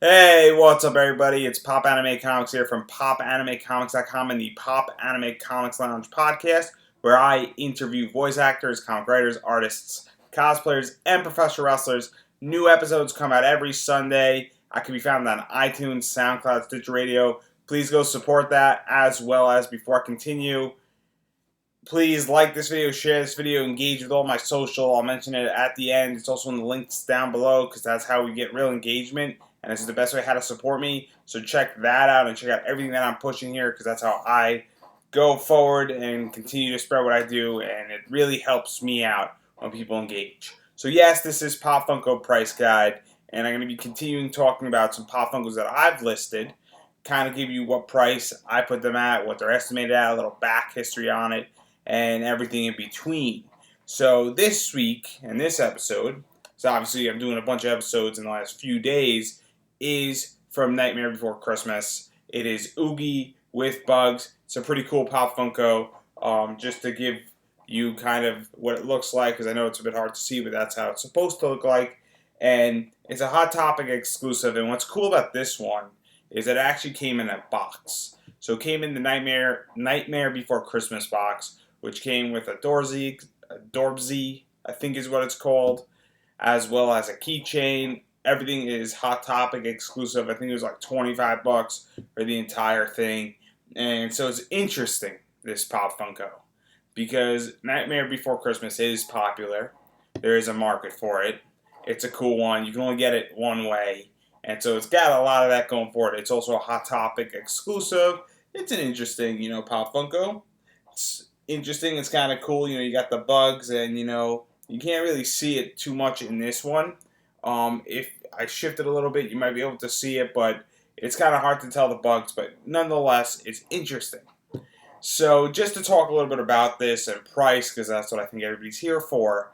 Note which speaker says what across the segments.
Speaker 1: Hey, what's up, everybody? It's Pop Anime Comics here from PopAnimeComics.com and the Pop Anime Comics Lounge podcast, where I interview voice actors, comic writers, artists, cosplayers, and professional wrestlers. New episodes come out every Sunday. I can be found on iTunes, SoundCloud, Stitcher Radio. Please go support that, as well as before I continue, please like this video, share this video, engage with all my social. I'll mention it at the end. It's also in the links down below because that's how we get real engagement. And this is the best way how to support me. So check that out and check out everything that I'm pushing here because that's how I go forward and continue to spread what I do. And it really helps me out when people engage. So yes, this is Pop Funko Price Guide. And I'm going to be continuing talking about some Pop Funkos that I've listed. Kind of give you what price I put them at, what they're estimated at, a little back history on it, and everything in between. So this week, and this episode, so obviously I'm doing a bunch of episodes in the last few days, is from Nightmare Before Christmas. It is Oogie with Bugs. It's a pretty cool Pop Funko, just to give you kind of what it looks like, because I know it's a bit hard to see, but that's how it's supposed to look like. And it's a Hot Topic exclusive, and what's cool about this one is that it actually came in a box. So it came in the Nightmare Before Christmas box, which came with a Dorbzy, I think is what it's called, as well as a keychain. Everything is Hot Topic exclusive. I think it was like $25 for the entire thing. And so it's interesting, this Pop Funko, because Nightmare Before Christmas is popular. There is a market for it. It's a cool one. You can only get it one way. And so it's got a lot of that going for it. It's also a Hot Topic exclusive. It's an interesting, Pop Funko. It's interesting. It's kind of cool. You got the bugs, and you can't really see it too much in this one. If I shift it a little bit, you might be able to see it, but it's kind of hard to tell the bugs. But nonetheless, it's interesting. So just to talk a little bit about this and price, because that's what I think everybody's here for.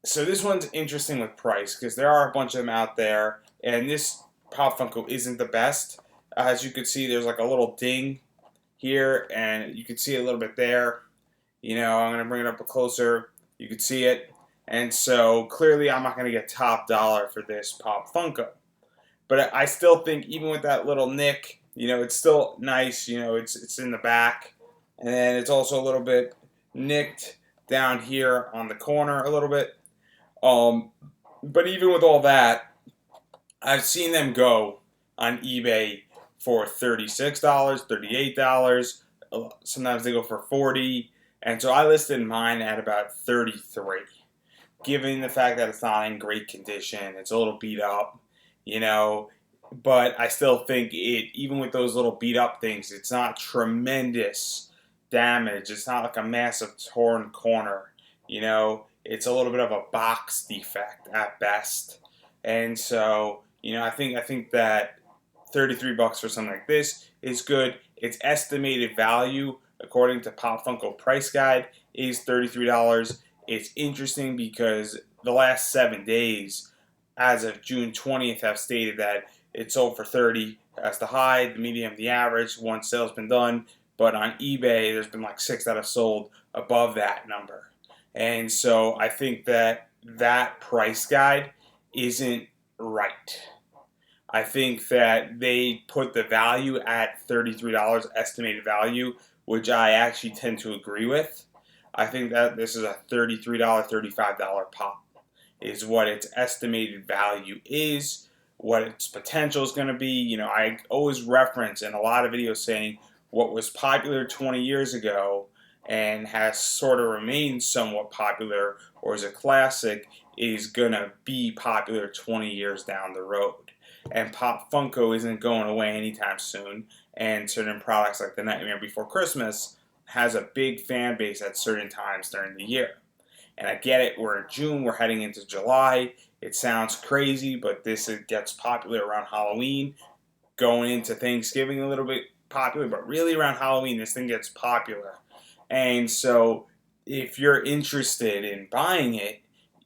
Speaker 1: So this one's interesting with price because there are a bunch of them out there, and this Pop Funko isn't the best. As you can see, there's like a little ding here, and you can see it a little bit there. I'm going to bring it up closer. You can see it. And so clearly I'm not going to get top dollar for this Pop Funko. But I still think even with that little nick, it's still nice. It's in the back. And then it's also a little bit nicked down here on the corner a little bit. But even with all that, I've seen them go on eBay for $36, $38. Sometimes they go for $40. And so I listed mine at about $33. Given the fact that it's not in great condition, it's a little beat up, but I still think even with those little beat up things, it's not tremendous damage. It's not like a massive torn corner, It's a little bit of a box defect at best. And so, I think that $33 for something like this is good. Its estimated value, according to Pop Funko Price Guide, is $33. It's interesting because the last 7 days, as of June 20th, have stated that it sold for $30. That's the high, the medium, the average. One sale's been done, but on eBay, there's been like 6 that have sold above that number. And so I think that price guide isn't right. I think that they put the value at $33 estimated value, which I actually tend to agree with. I think that this is a $33, $35 pop is what its estimated value is, what its potential is going to be. I always reference in a lot of videos saying what was popular 20 years ago and has sort of remained somewhat popular or is a classic is going to be popular 20 years down the road. And Pop Funko isn't going away anytime soon, and certain products like the Nightmare Before Christmas has a big fan base at certain times during the year. And I get it, we're in June, we're heading into July. It sounds crazy, but it gets popular around Halloween, going into Thanksgiving a little bit popular, but really around Halloween this thing gets popular. And so if you're interested in buying it,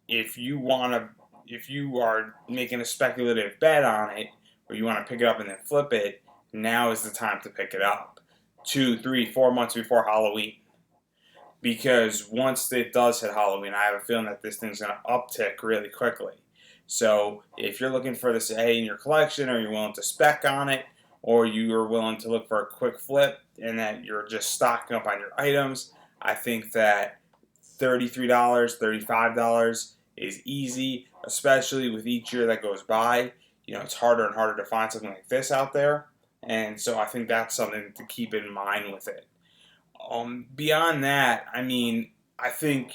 Speaker 1: if you are making a speculative bet on it, or you want to pick it up and then flip it, now is the time to pick it up. 2, 3, 4 months before Halloween. Because once it does hit Halloween, I have a feeling that this thing's going to uptick really quickly. So if you're looking for this A in your collection, or you're willing to spec on it, or you are willing to look for a quick flip and that you're just stocking up on your items, I think that $33, $35 is easy, especially with each year that goes by. It's harder and harder to find something like this out there. And so I think that's something to keep in mind with it. Beyond that, I think,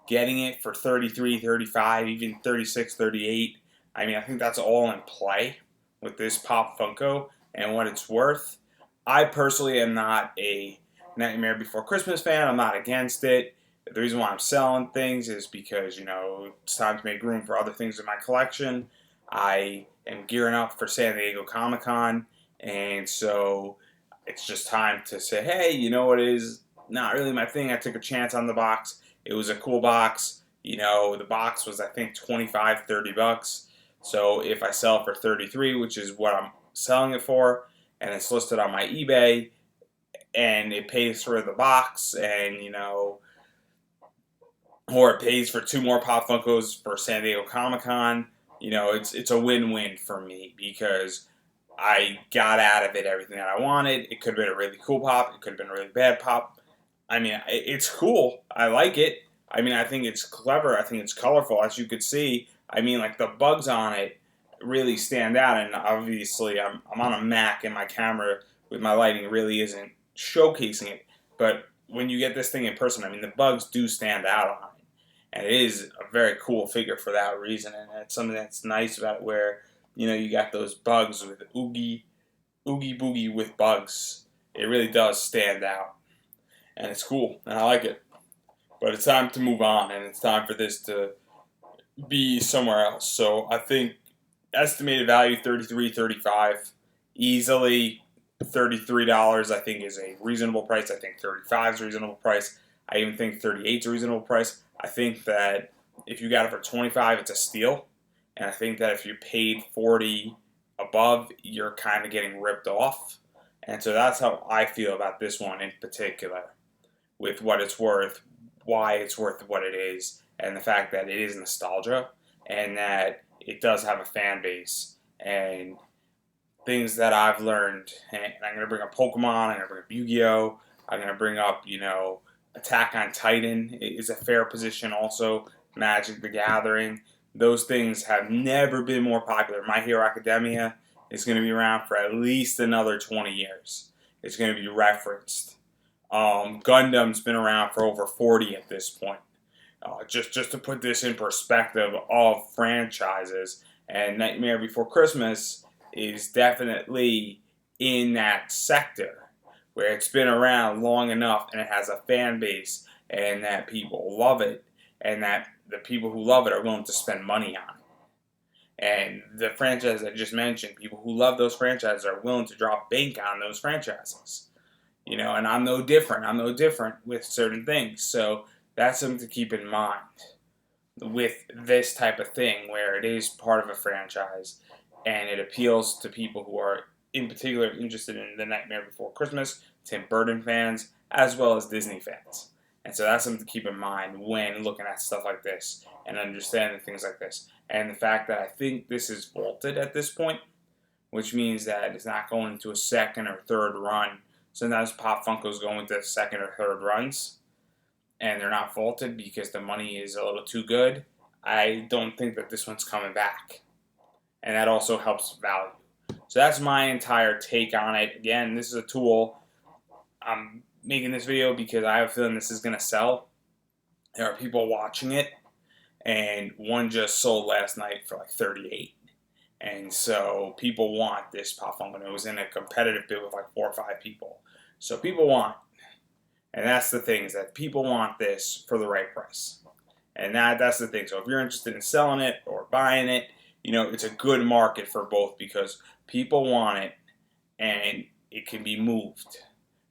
Speaker 1: getting it for 33, 35, even 36, 38, I think that's all in play with this Pop Funko and what it's worth. I personally am not a Nightmare Before Christmas fan. I'm not against it. The reason why I'm selling things is because, it's time to make room for other things in my collection. I am gearing up for San Diego Comic-Con, and so it's just time to say, hey, it is not really my thing. I took a chance on the box. It was a cool box. The box was, I think, 25, 30 bucks. So if I sell it for 33, which is what I'm selling it for, and it's listed on my eBay, and it pays for the box, and, or it pays for 2 more Pop Funkos for San Diego Comic-Con, it's a win-win for me, because I got out of it everything that I wanted. It could have been a really cool pop. It could have been a really bad pop. It's cool. I like it. I think it's clever. I think it's colorful, as you could see. Like the bugs on it really stand out. And obviously, I'm on a Mac, and my camera with my lighting really isn't showcasing it. But when you get this thing in person, the bugs do stand out on it. And it is a very cool figure for that reason. And it's something that's nice about it, where you got those bugs with Oogie Boogie with bugs. It really does stand out. And it's cool, and I like it. But it's time to move on, and it's time for this to be somewhere else. So I think estimated value 33, 35, easily $33 I think is a reasonable price. I think 35 is a reasonable price. I even think 38 is a reasonable price. I think that if you got it for 25, it's a steal. And I think that if you paid 40 above, you're kind of getting ripped off. And so that's how I feel about this one in particular, with what it's worth, why it's worth what it is, and the fact that it is nostalgia, and that it does have a fan base, and things that I've learned. And I'm going to bring up Pokemon, I'm going to bring up Yu-Gi-Oh!, I'm going to bring up, Attack on Titan is a fair position also, Magic the Gathering. Those things have never been more popular. My Hero Academia is going to be around for at least another 20 years. It's going to be referenced. Gundam's been around for over 40 at this point. Just to put this in perspective of franchises, and Nightmare Before Christmas is definitely in that sector, where it's been around long enough, and it has a fan base, and that people love it, and that the people who love it are willing to spend money on it. And the franchise I just mentioned, people who love those franchises are willing to drop bank on those franchises. And I'm no different. I'm no different with certain things. So that's something to keep in mind with this type of thing, where it is part of a franchise, and it appeals to people who are in particular interested in The Nightmare Before Christmas, Tim Burton fans, as well as Disney fans. And so that's something to keep in mind when looking at stuff like this and understanding things like this. And the fact that I think this is vaulted at this point, which means that it's not going into a second or third run. Sometimes Pop Funkos go into second or third runs, and they're not vaulted because the money is a little too good. I don't think that this one's coming back. And that also helps value. So that's my entire take on it. Again, this is a tool. I'm making this video because I have a feeling this is going to sell. There are people watching it, and one just sold last night for like 38. And so people want this Pop Funko. It was in a competitive bid with like 4 or 5 people. So people want it. And that's the thing, is that people want this for the right price. And that's the thing. So if you're interested in selling it or buying it, it's a good market for both, because people want it, and it can be moved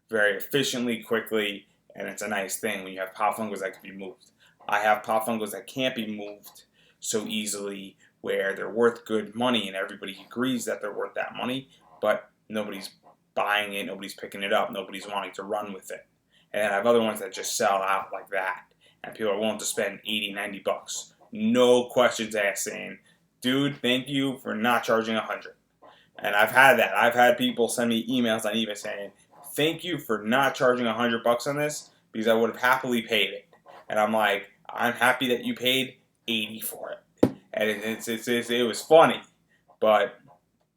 Speaker 1: very efficiently, quickly, and it's a nice thing when you have Pop Funkos that can be moved. I have Pop Funkos that can't be moved so easily, where they're worth good money, and everybody agrees that they're worth that money, but nobody's buying it, nobody's picking it up, nobody's wanting to run with it. And then I have other ones that just sell out like that, and people are willing to spend 80, 90 bucks, no questions asked, saying, dude, thank you for not charging $100. And I've had that. I've had people send me emails on eBay saying, thank you for not charging $100 on this, because I would have happily paid it. And I'm like, I'm happy that you paid $80 for it. And it was funny, but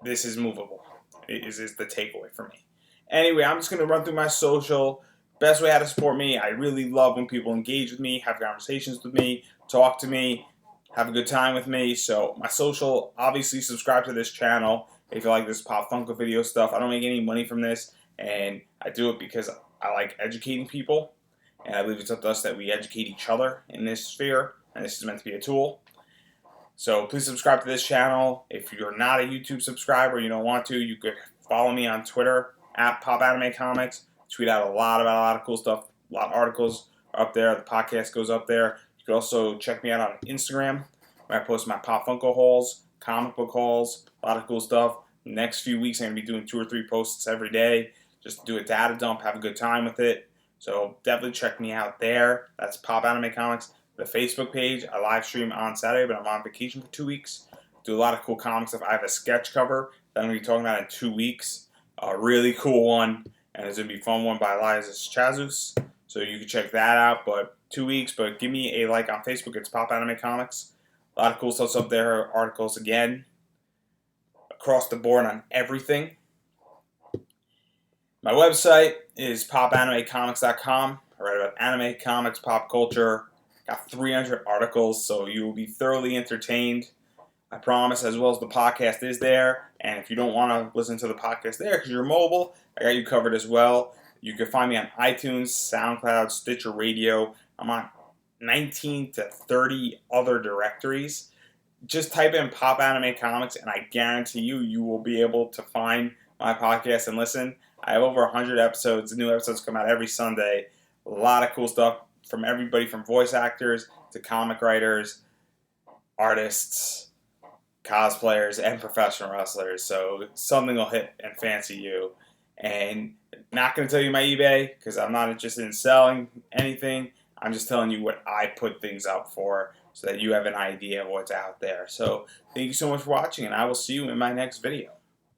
Speaker 1: this is movable. Is the takeaway for me. Anyway, I'm just going to run through my social. Best way how to support me. I really love when people engage with me, have conversations with me, talk to me, have a good time with me. So my social, obviously subscribe to this channel if you like this Pop Funko video stuff. I don't make any money from this, and I do it because I like educating people, and I believe it's up to us that we educate each other in this sphere, and this is meant to be a tool. So please subscribe to this channel. If you're not a YouTube subscriber, you don't want to, you could follow me on Twitter at Pop Anime Comics. Tweet out a lot about a lot of cool stuff. A lot of articles are up there. The podcast goes up there. You can also check me out on Instagram, where I post my Pop Funko hauls, comic book hauls, a lot of cool stuff. Next few weeks, I'm going to be doing 2 or 3 posts every day. Just do a data dump, have a good time with it. So definitely check me out there. That's Pop Anime Comics. The Facebook page, I live stream on Saturday, but I'm on vacation for 2 weeks. Do a lot of cool comic stuff. I have a sketch cover that I'm going to be talking about in 2 weeks. A really cool one, and it's going to be a fun one by Elias Chazus. So you can check that out. But 2 weeks, but give me a like on Facebook. It's Pop Anime Comics. A lot of cool stuff up there. Articles again, across the board on everything. My website is popanimecomics.com. I write about anime, comics, pop culture. Got 300 articles, so you will be thoroughly entertained. I promise, as well as the podcast is there. And if you don't want to listen to the podcast there because you're mobile, I got you covered as well. You can find me on iTunes, SoundCloud, Stitcher Radio. I'm on 19 to 30 other directories. Just type in Pop Anime Comics, and I guarantee you will be able to find my podcast and listen. I have over 100 episodes. New episodes come out every Sunday. A lot of cool stuff from everybody from voice actors to comic writers, artists, cosplayers, and professional wrestlers. So something will hit and fancy you. And not going to tell you my eBay because I'm not interested in selling anything. I'm just telling you what I put things up for so that you have an idea of what's out there. So thank you so much for watching, and I will see you in my next video.